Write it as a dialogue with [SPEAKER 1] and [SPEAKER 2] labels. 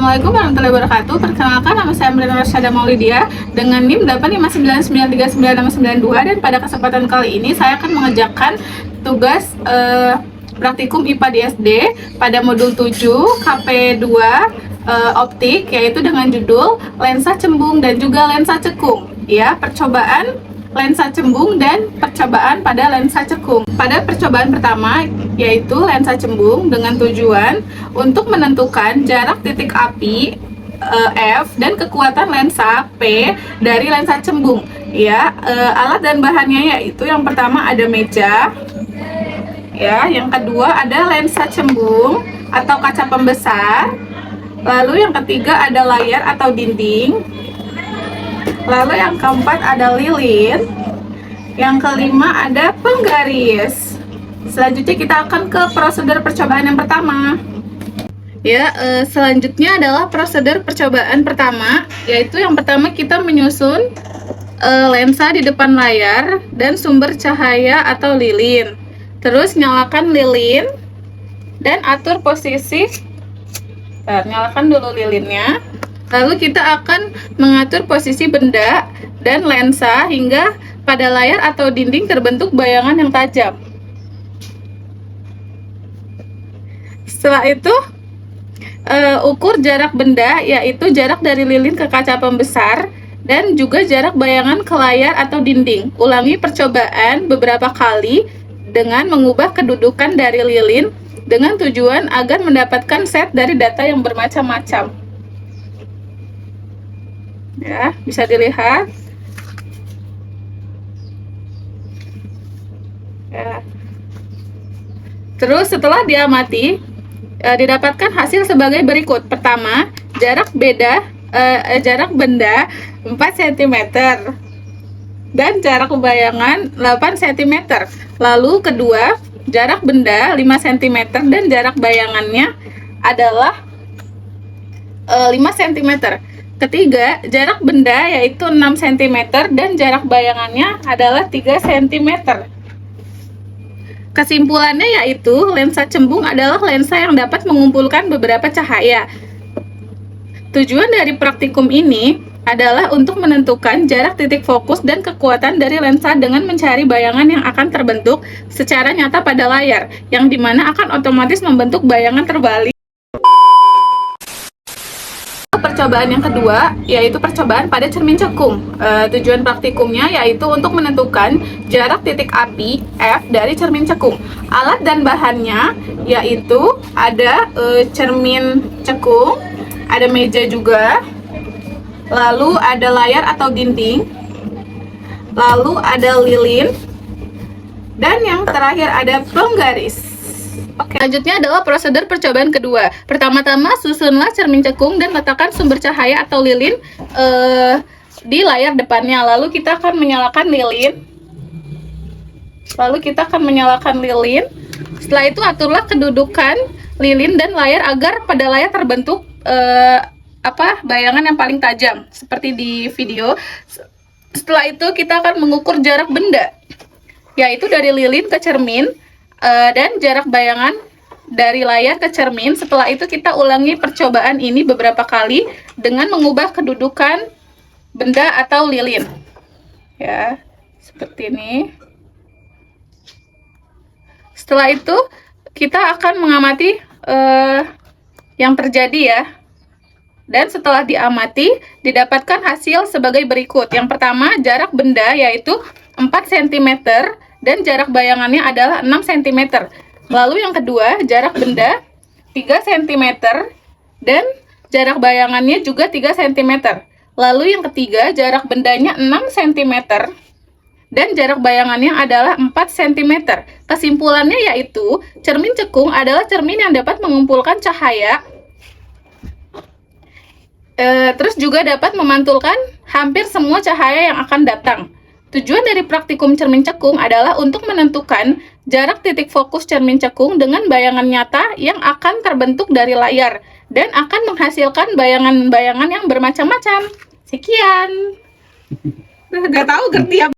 [SPEAKER 1] Assalamualaikum warahmatullahi wabarakatuh. Perkenalkan, nama saya Amrina Rasyada Maulidia dengan NIM 859939692, dan pada kesempatan kali ini saya akan mengerjakan tugas praktikum IPA di SD pada modul 7 KP2 optik, yaitu dengan judul lensa cembung dan juga lensa cekung, ya, percobaan lensa cembung dan percobaan pada lensa cekung. Pada percobaan pertama, yaitu lensa cembung, dengan tujuan untuk menentukan jarak titik api F dan kekuatan lensa P dari lensa cembung, ya. Alat dan bahannya yaitu yang pertama ada meja, ya, yang kedua ada lensa cembung atau kaca pembesar, lalu yang ketiga ada layar atau dinding, lalu yang keempat ada lilin, yang kelima ada penggaris. Selanjutnya kita akan ke prosedur percobaan yang pertama. Ya, selanjutnya adalah prosedur percobaan pertama, yaitu yang pertama kita menyusun lensa di depan layar dan sumber cahaya atau lilin. Terus nyalakan lilin dan atur posisi. Nyalakan dulu lilinnya. Lalu kita akan mengatur posisi benda dan lensa hingga pada layar atau dinding terbentuk bayangan yang tajam. Setelah itu, ukur jarak benda, yaitu jarak dari lilin ke kaca pembesar dan juga jarak bayangan ke layar atau dinding. Ulangi percobaan beberapa kali dengan mengubah kedudukan dari lilin dengan tujuan agar mendapatkan set dari data yang bermacam-macam. Ya, bisa dilihat. Ya. Terus setelah diamati, didapatkan hasil sebagai berikut. Pertama, jarak benda 4 cm dan jarak bayangan 8 cm. Lalu kedua, jarak benda 5 cm dan jarak bayangannya adalah 5 cm. Ketiga, jarak benda yaitu 6 cm dan jarak bayangannya adalah 3 cm. Kesimpulannya yaitu lensa cembung adalah lensa yang dapat mengumpulkan beberapa cahaya. Tujuan dari praktikum ini adalah untuk menentukan jarak titik fokus dan kekuatan dari lensa dengan mencari bayangan yang akan terbentuk secara nyata pada layar, yang dimana akan otomatis membentuk bayangan terbalik. Percobaan yang kedua yaitu percobaan pada cermin cekung. Tujuan praktikumnya yaitu untuk menentukan jarak titik api F dari cermin cekung. Alat dan bahannya yaitu ada cermin cekung, ada meja juga, lalu ada layar atau dinding, lalu ada lilin, dan yang terakhir ada penggaris. Oke, selanjutnya adalah prosedur percobaan kedua. Pertama-tama susunlah cermin cekung dan letakkan sumber cahaya atau lilin di layar depannya. Lalu kita akan menyalakan lilin. Setelah itu aturlah kedudukan lilin dan layar agar pada layar terbentuk bayangan yang paling tajam seperti di video. Setelah itu kita akan mengukur jarak benda, yaitu dari lilin ke cermin dan jarak bayangan dari layar ke cermin. Setelah itu kita ulangi percobaan ini beberapa kali dengan mengubah kedudukan benda atau lilin, ya, seperti ini. Setelah itu kita akan mengamati yang terjadi, ya. Dan setelah diamati, didapatkan hasil sebagai berikut. Yang pertama, jarak benda yaitu 4 cm dan jarak bayangannya adalah 6 cm. Lalu yang kedua, jarak benda 3 cm dan jarak bayangannya juga 3 cm. Lalu yang ketiga, jarak bendanya 6 cm dan jarak bayangannya adalah 4 cm. Kesimpulannya yaitu cermin cekung adalah cermin yang dapat mengumpulkan cahaya, terus juga dapat memantulkan hampir semua cahaya yang akan datang. Tujuan dari praktikum cermin cekung adalah untuk menentukan jarak titik fokus cermin cekung dengan bayangan nyata yang akan terbentuk dari layar dan akan menghasilkan bayangan-bayangan yang bermacam-macam. Sekian. Gak tahu, ngerti apa?